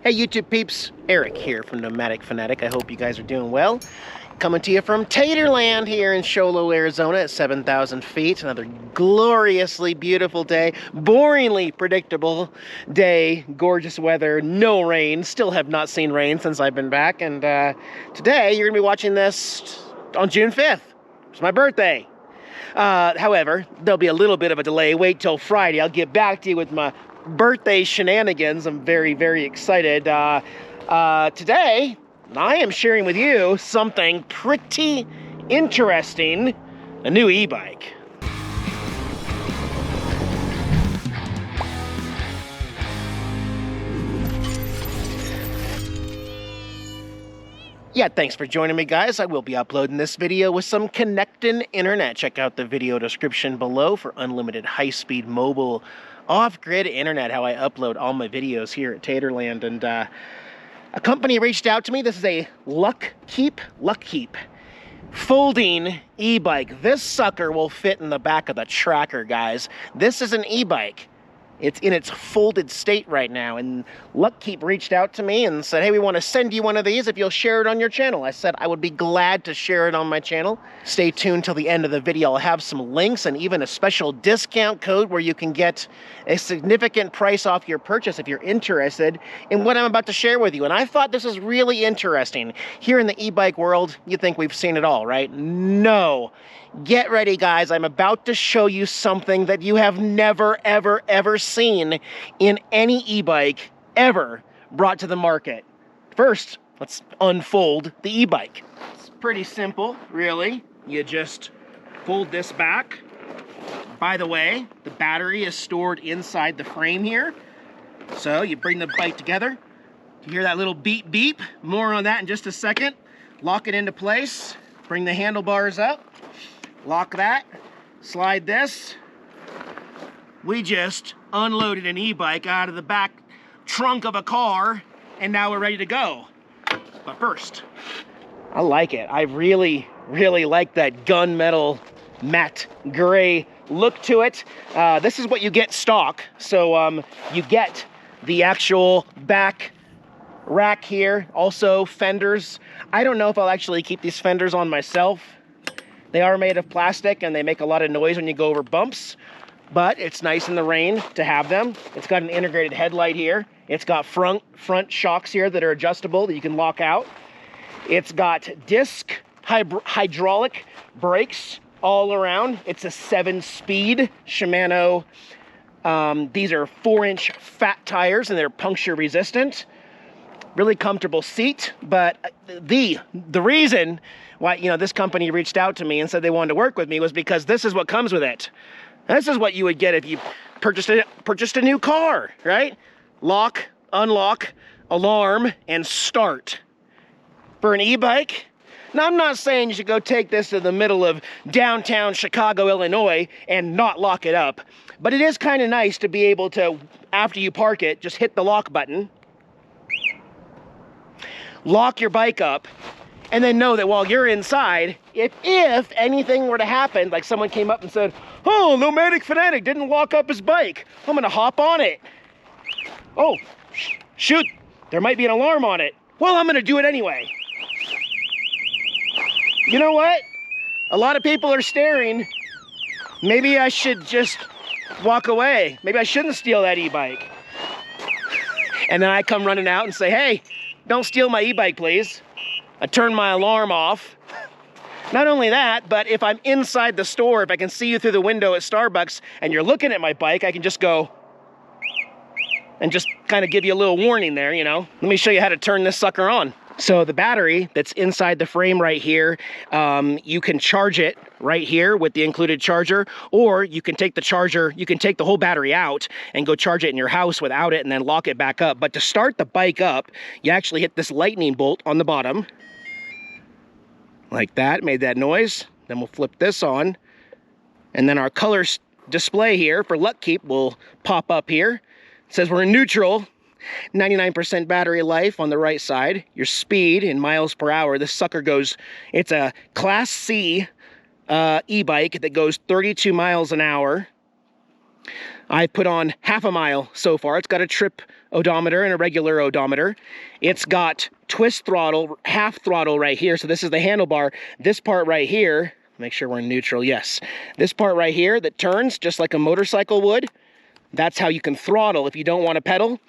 Hey YouTube peeps, Eric here from Nomadic Fanatic. I hope you guys are doing well. Coming to you from Taterland here in Show Low, Arizona at 7,000 feet. Another gloriously beautiful day, boringly predictable day, gorgeous weather, no rain. Still have not seen rain since I've been back. And today you're gonna be watching this on June 5th. It's my birthday. However, there'll be a little bit of a delay. Wait till Friday. I'll get back to you with my birthday shenanigans. I'm very, very excited. Today, I am sharing with you something pretty interesting, a new e-bike. Yeah, thanks for joining me, guys. I will be uploading this video with some Canadien internet. Check out the video description below for unlimited high-speed mobile off-grid internet, how I upload all my videos here at Taterland. And a company reached out to me. This is a Luckeep folding e-bike. This sucker will fit in the back of the tracker, guys. This is an e-bike. It's in its folded state right now, and Luckeep reached out to me and said, hey, we want to send you one of these if you'll share it on your channel. I said I would be glad to share it on my channel. Stay tuned till the end of the video. I'll have some links and even a special discount code where you can get a significant price off your purchase if you're interested in what I'm about to share with you. And I thought this was really interesting. Here in the e-bike world, you think we've seen it all, right? No. Get ready, guys. I'm about to show you something that you have never, ever, ever seen in any e-bike ever brought to the market. First, let's unfold the e-bike. It's pretty simple, really. You just fold this back. By the way, the battery is stored inside the frame here. So you bring the bike together. You hear that little beep beep. More on that in just a second. Lock it into place. Bring the handlebars up. Lock that, slide this. We just unloaded an e-bike out of the back trunk of a car, and now we're ready to go. But first, I like it. I really, really like that gunmetal matte gray look to it. This is what you get stock. So you get the actual back rack here, also fenders. I don't know if I'll actually keep these fenders on myself. They are made of plastic and they make a lot of noise when you go over bumps, but it's nice in the rain to have them. It's got an integrated headlight here. It's got front shocks here that are adjustable that you can lock out. It's got disc hydraulic brakes all around. It's a 7-speed Shimano. These are 4-inch fat tires and they're puncture resistant. Really comfortable seat, but the reason why, you know, this company reached out to me and said they wanted to work with me was because this is what comes with it. This is what you would get if you purchased a new car, right? Lock, unlock, alarm, and start. For an e-bike, now I'm not saying you should go take this to the middle of downtown Chicago, Illinois, and not lock it up, but it is kind of nice to be able to, after you park it, just hit the lock button, lock your bike up, and then know that while you're inside, if anything were to happen, like someone came up and said, oh, Nomadic Fanatic didn't lock up his bike, I'm gonna hop on it. Oh, shoot, there might be an alarm on it. Well, I'm gonna do it anyway. You know what? A lot of people are staring. Maybe I should just walk away. Maybe I shouldn't steal that e-bike. And then I come running out and say, hey, don't steal my e-bike, please. I turn my alarm off. Not only that, but if I'm inside the store, if I can see you through the window at Starbucks and you're looking at my bike, I can just go and just kind of give you a little warning there, you know. Let me show you how to turn this sucker on. So the battery that's inside the frame right here, you can charge it right here with the included charger, or you can take the charger, you can take the whole battery out and go charge it in your house without it and then lock it back up. But to start the bike up, you actually hit this lightning bolt on the bottom. Like that, made that noise. Then we'll flip this on. And then our color display here for Luckeep will pop up here. It says we're in neutral. 99% battery life on the right side. Your speed in miles per hour. This sucker goes, it's a Class C e-bike that goes 32 miles an hour. I put on half a mile so far. It's got a trip odometer and a regular odometer. It's got twist throttle, half throttle right here. So this is the handlebar. This part right here, make sure we're in neutral, yes. This part right here that turns just like a motorcycle would, that's how you can throttle if you don't want to pedal.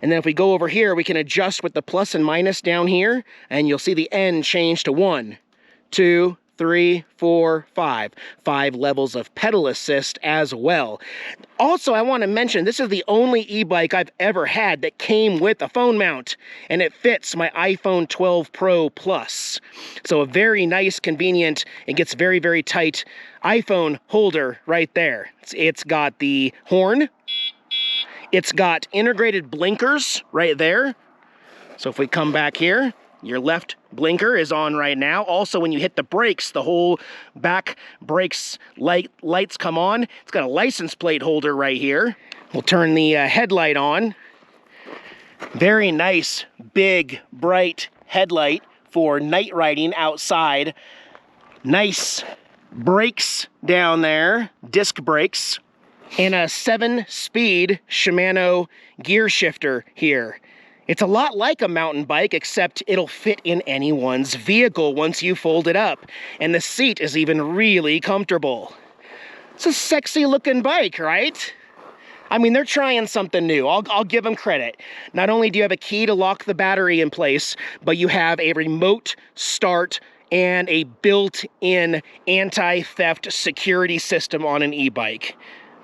And then if we go over here, we can adjust with the plus and minus down here, and you'll see the end change to 1, 2, 3, 4, 5. 5 levels of pedal assist as well. Also, I want to mention, this is the only e-bike I've ever had that came with a phone mount, and it fits my iPhone 12 Pro Plus. So a very nice, convenient, it gets very, very tight iPhone holder right there. It's got the horn. It's got integrated blinkers right there. So if we come back here, your left blinker is on right now. Also, when you hit the brakes, the whole back brakes lights come on. It's got a license plate holder right here. We'll turn the headlight on. Very nice, big, bright headlight for night riding outside. Nice brakes down there, disc brakes, and a 7-speed Shimano gear shifter here. It's a lot like a mountain bike, except it'll fit in anyone's vehicle once you fold it up. And the seat is even really comfortable. It's a sexy looking bike, right? I mean, they're trying something new. I'll give them credit. Not only do you have a key to lock the battery in place, but you have a remote start and a built-in anti-theft security system on an e-bike.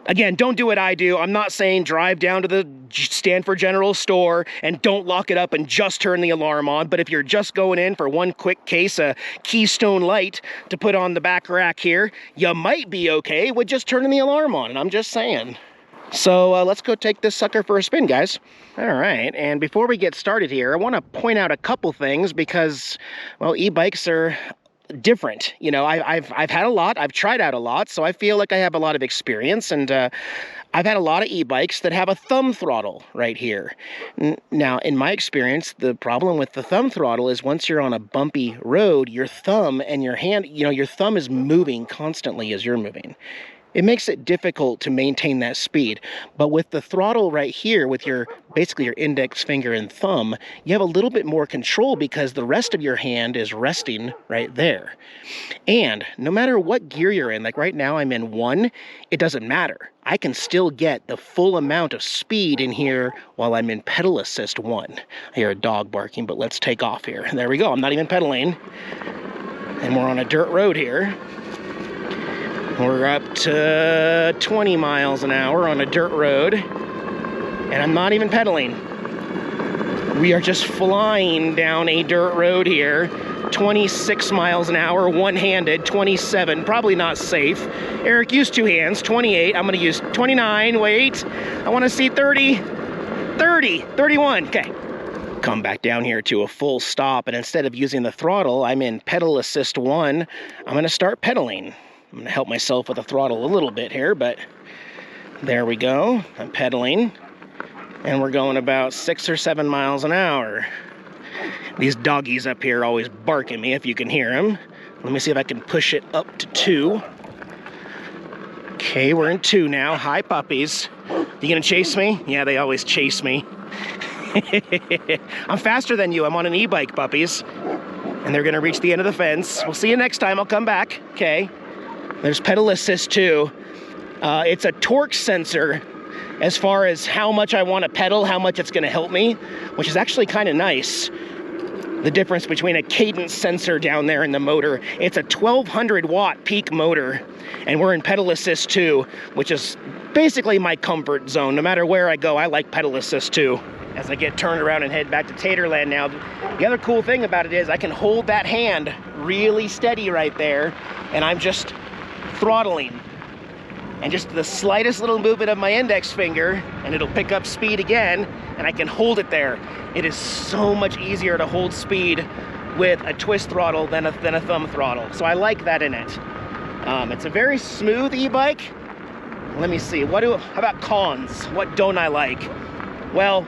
Again, don't do what I do. I'm not saying drive down to the Stanford General Store and don't lock it up and just turn the alarm on. But if you're just going in for one quick case of Keystone Light to put on the back rack here, you might be okay with just turning the alarm on. And I'm just saying. So let's go take this sucker for a spin, guys. All right, and before we get started here, I want to point out a couple things because, well, e-bikes are different. You know, I've had a lot, I've tried out a lot, so I feel like I have a lot of experience, and I've had a lot of e-bikes that have a thumb throttle right here. Now, in my experience, the problem with the thumb throttle is once you're on a bumpy road, your thumb and your hand, you know, your thumb is moving constantly as you're moving. It makes it difficult to maintain that speed. But with the throttle right here, with your basically your index finger and thumb, you have a little bit more control because the rest of your hand is resting right there. And no matter what gear you're in, like right now I'm in 1, it doesn't matter. I can still get the full amount of speed in here while I'm in pedal assist 1. I hear a dog barking, but let's take off here. There we go, I'm not even pedaling. And we're on a dirt road here. We're up to 20 miles an hour on a dirt road, and I'm not even pedaling. We are just flying down a dirt road here, 26 miles an hour, one-handed, 27, probably not safe. Eric used 2 hands, 28, I'm gonna use 29, wait, I wanna see 30, 31, okay. Come back down here to a full stop, and instead of using the throttle, I'm in pedal assist 1, I'm gonna start pedaling. I'm gonna help myself with the throttle a little bit here, but there we go. I'm pedaling, and we're going about 6 or 7 miles an hour. These doggies up here always bark at me if you can hear them. Let me see if I can push it up to 2. Okay, we're in 2 now. Hi, puppies. You gonna chase me? Yeah, they always chase me. I'm faster than you. I'm on an e-bike, puppies. And they're gonna reach the end of the fence. We'll see you next time. I'll come back. Okay. There's pedal assist too. It's a torque sensor as far as how much I want to pedal, how much it's going to help me, which is actually kind of nice. The difference between a cadence sensor down there and the motor. It's a 1200 watt peak motor, and we're in pedal assist 2, which is basically my comfort zone. No matter where I go, I like pedal assist 2. As I get turned around and head back to Taterland now, the other cool thing about it is I can hold that hand really steady right there, and I'm just throttling, and just the slightest little movement of my index finger and it'll pick up speed again, and I can hold it there. It is so much easier to hold speed with a twist throttle than a thumb throttle, so I like that in it. It's a very smooth e-bike. Let me see, how about cons? What don't I like? Well,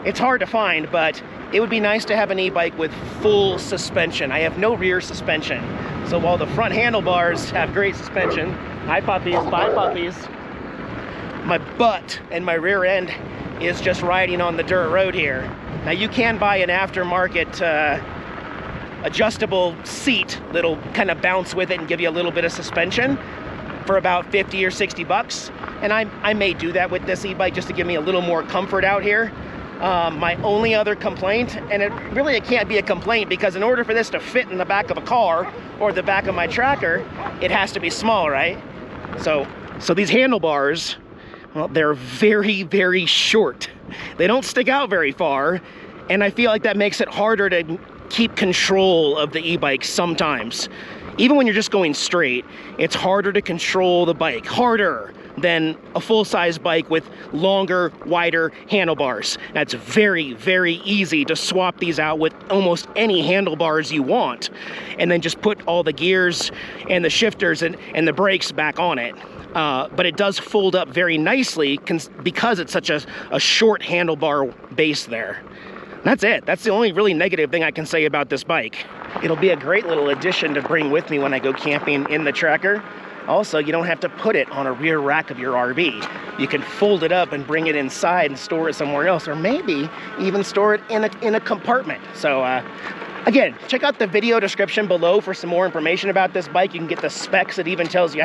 it's hard to find, but it would be nice to have an e-bike with full suspension. I have no rear suspension. So while the front handlebars have great suspension, hi puppies, bye puppies. my butt and my rear end is just riding on the dirt road here. Now you can buy an aftermarket adjustable seat that'll kind of bounce with it and give you a little bit of suspension for about 50 or 60 bucks. And I may do that with this e-bike just to give me a little more comfort out here. My only other complaint, and it can't be a complaint, because in order for this to fit in the back of a car or the back of my tracker, it has to be small, right? So these handlebars, well, they're very, very short. They don't stick out very far, and I feel like that makes it harder to keep control of the e-bike sometimes. Even when you're just going straight, it's harder to control the bike, harder than a full-size bike with longer, wider handlebars. That's very, very easy to swap these out with almost any handlebars you want, and then just put all the gears and the shifters and the brakes back on it. But it does fold up very nicely because it's such a short handlebar base there. That's it. That's the only really negative thing I can say about this bike. It'll be a great little addition to bring with me when I go camping in the tracker. Also, you don't have to put it on a rear rack of your RV. You can fold it up and bring it inside and store it somewhere else, or maybe even store it in a compartment. So again, check out the video description below for some more information about this bike. You can get the specs. It even tells you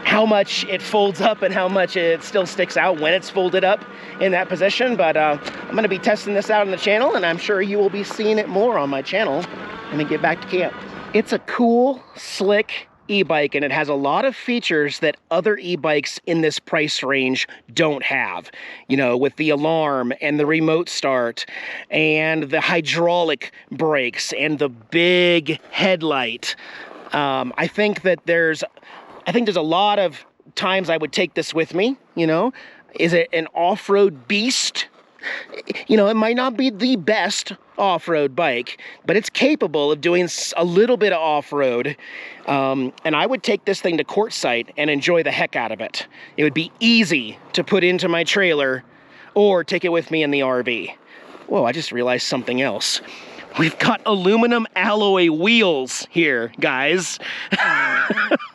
how much it folds up and how much it still sticks out when it's folded up in that position. But I'm going to be testing this out on the channel, and I'm sure you will be seeing it more on my channel when we get back to camp. It's a cool, slick e-bike, and it has a lot of features that other e-bikes in this price range don't have. You know, with the alarm and the remote start and the hydraulic brakes and the big headlight. I think there's a lot of times I would take this with me, you know. Is it an off-road beast? You know, it might not be the best off-road bike, but it's capable of doing a little bit of off-road. And I would take this thing to quartzsite and enjoy the heck out of it. It would be easy to put into my trailer or take it with me in the RV. Whoa, I just realized something else. We've got aluminum alloy wheels here, guys.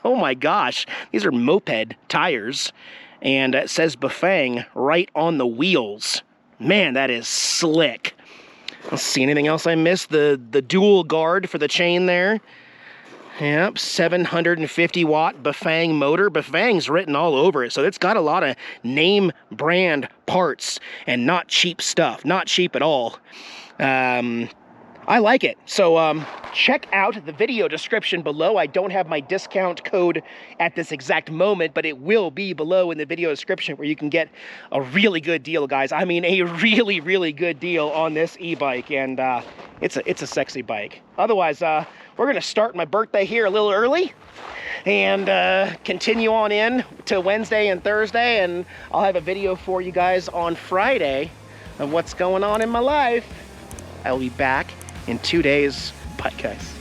Oh my gosh, these are moped tires, and it says Bafang right on the wheels. Man, that is slick. Let's see, anything else I missed? The dual guard for the chain there. Yep, 750 watt Bafang motor. Bafang's written all over it, so it's got a lot of name brand parts and not cheap stuff. Not cheap at all. I like it. So check out the video description below. I don't have my discount code at this exact moment, but it will be below in the video description, where you can get a really good deal, guys. I mean, a really, really good deal on this e-bike, and it's a sexy bike. Otherwise, we're gonna start my birthday here a little early and continue on in to Wednesday and Thursday, and I'll have a video for you guys on Friday of what's going on in my life. I'll be back in 2 days. Bye, guys.